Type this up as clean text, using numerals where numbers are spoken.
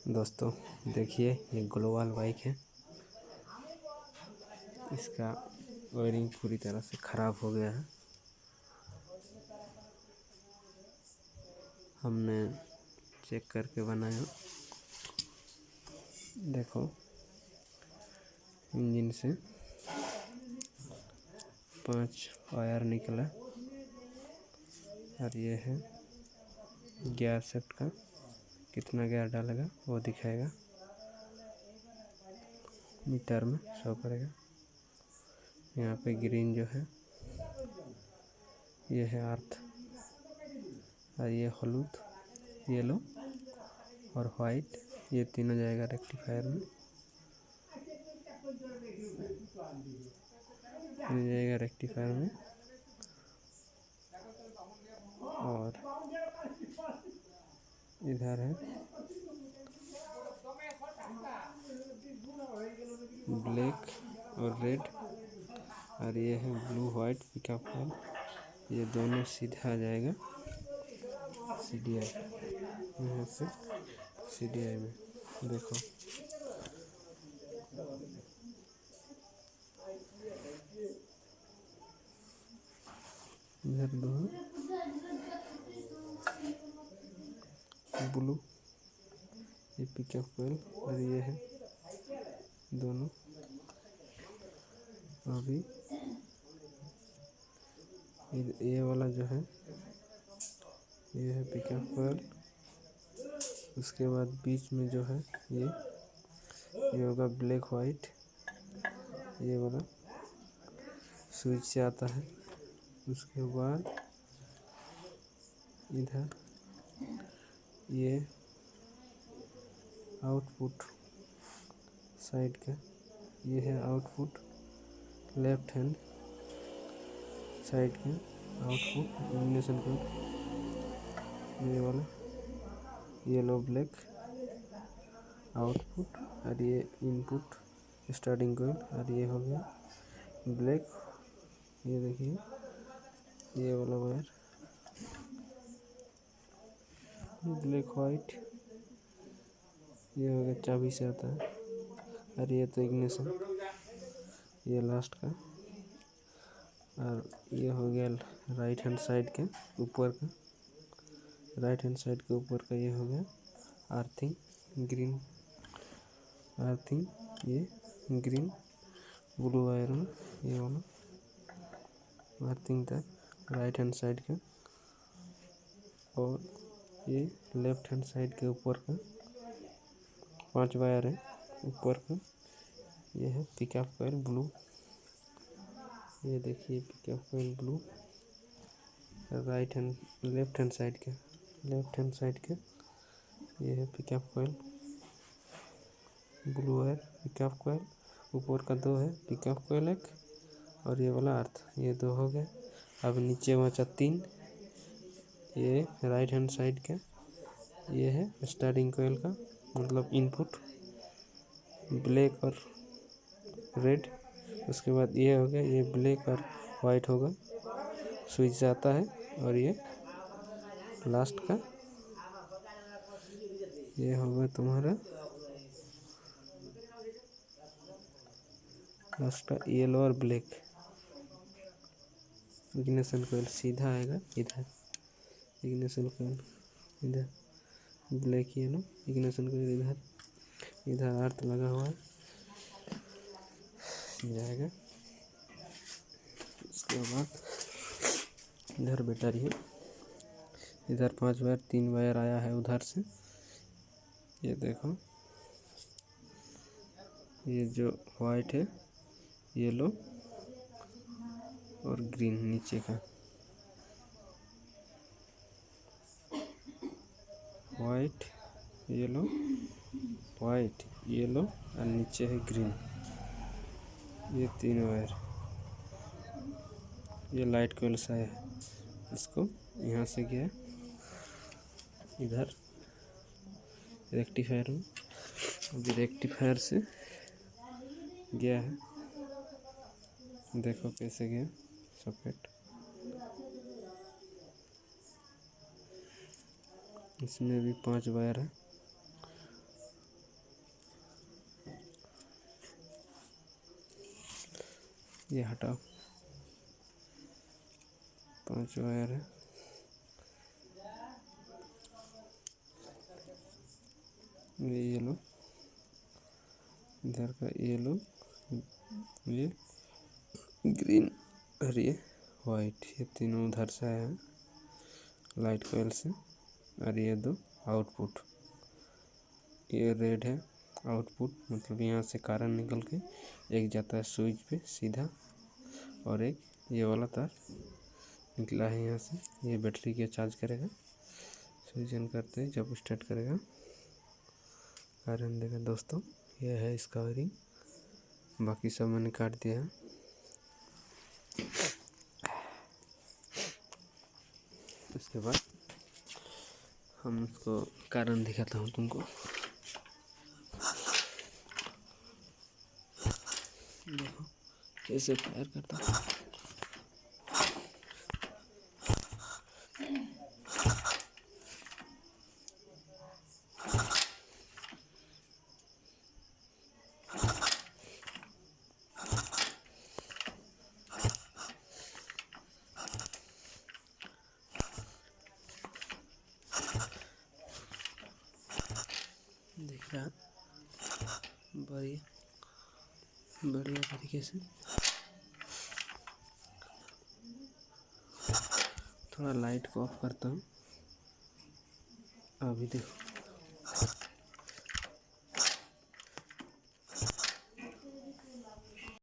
दोस्तों देखिए, ये ग्लोबल बाइक है। इसका वायरिंग पूरी तरह से ख़राब हो गया है। हमने चेक करके बनाया। देखो, इंजन से 5 वायर निकला और ये है गियर शिफ्ट का। कितना गियर डालेगा वो दिखाएगा, मीटर में शो करेगा। यहाँ पे ग्रीन जो है ये है अर्थ, और ये हलूद, येलो और वाइट, ये तीनों जाएगा रेक्टिफायर में। ये जाएगा रेक्टिफायर में। और इधर है ब्लैक और रेड, और ये है ब्लू वाइट पिकअप है। ये दोनों सीधा आ जाएगा CDI, यहाँ से CDI में। देखो, इधर दो ब्लू, ये पिकअप कॉइल, और ये है दोनों। अभी ये वाला जो है ये है पिकअप कॉइल। उसके बाद बीच में जो है ये होगा ब्लैक वाइट, ये वाला स्विच से आता है। उसके बाद इधर ये आउटपुट साइड का, ये है आउटपुट लेफ्ट हैंड साइड का आउटपुट इग्निशन को, ये वाला येलो ब्लैक आउटपुट, और ये इनपुट स्टार्टिंग कोयल, और ये हो गया ब्लैक। ये देखिए, ये वाला वायर ब्लैक वाइट, ये हो गया चाबी से आता है। और ये तो इग्निशन, ये लास्ट का। और ये हो गया राइट हैंड साइड के ऊपर का, राइट हैंड साइड के ऊपर का ये हो गया अर्थिंग ग्रीन, अर्थिंग ये ग्रीन ब्लू वायर में, ये वाला अर्थिंग तक राइट हैंड साइड का। और ये लेफ्ट हैंड साइड के ऊपर का 5 वायर है ऊपर का। ये है पिकअप कॉइल ब्लू, ये देखिए pickup coil blue. Right hand left hand side के, लेफ्ट हैंड साइड के ये है pickup coil blue wire pickup coil. ऊपर का 2 है पिकअप कॉइल एक, और ये वाला अर्थ, ये 2 हो गए। अब नीचे बचा 3, ये राइट हैंड साइड का, ये है स्टार्टिंग कॉइल का, मतलब इनपुट ब्लैक और रेड। उसके बाद ये हो गया, ये ब्लैक और वाइट होगा, स्विच से आता है। और ये लास्ट का ये होगा तुम्हारा लास्ट का येलो और ब्लैक इग्निशन कॉइल सीधा आएगा इधर, इग्निशन कॉइल इधर ब्लैक येलो इग्निशन कॉइल इधर, इधर अर्थ लगा हुआ है जाएगा। उसके बाद इधर बैटरी है, इधर 5 वायर, 3 वायर आया है उधर से। ये देखो, ये जो वाइट है, येलो और ग्रीन नीचे का, वाइट येलो वाइट येलो, और नीचे है ग्रीन। ये 3 वायर, ये लाइट कॉइल सा है। इसको यहाँ से गया इधर रेक्टिफायर में, अभी रेक्टिफायर से गया है। देखो कैसे गया सॉकेट। इसमें भी 5 वायर है, ये हटाओ, 5 वायर है। ये लो, इधर का ये लो, ये ग्रीन और ये वाइट, ये तीनों उधर से आया है लाइट कोयल से। और ये दो आउटपुट, ये रेड है आउटपुट, मतलब यहाँ से कारण निकल के एक जाता है स्विच पे सीधा, और एक ये वाला तार निकला है यहाँ से, ये बैटरी के चार्ज करेगा। स्विच ऑन करते ही जब स्टार्ट करेगा कारण देगा दोस्तों। ये है इसका वायरिंग, बाकी सब मैंने काट दिया है। उसके बाद हम उसको कारण दिखाता हूँ तुमको। देखो कैसे फायर करता है। दिख रहा बढ़िया बढ़िया तरीके से। थोड़ा लाइट को ऑफ करता हूँ। अभी देखो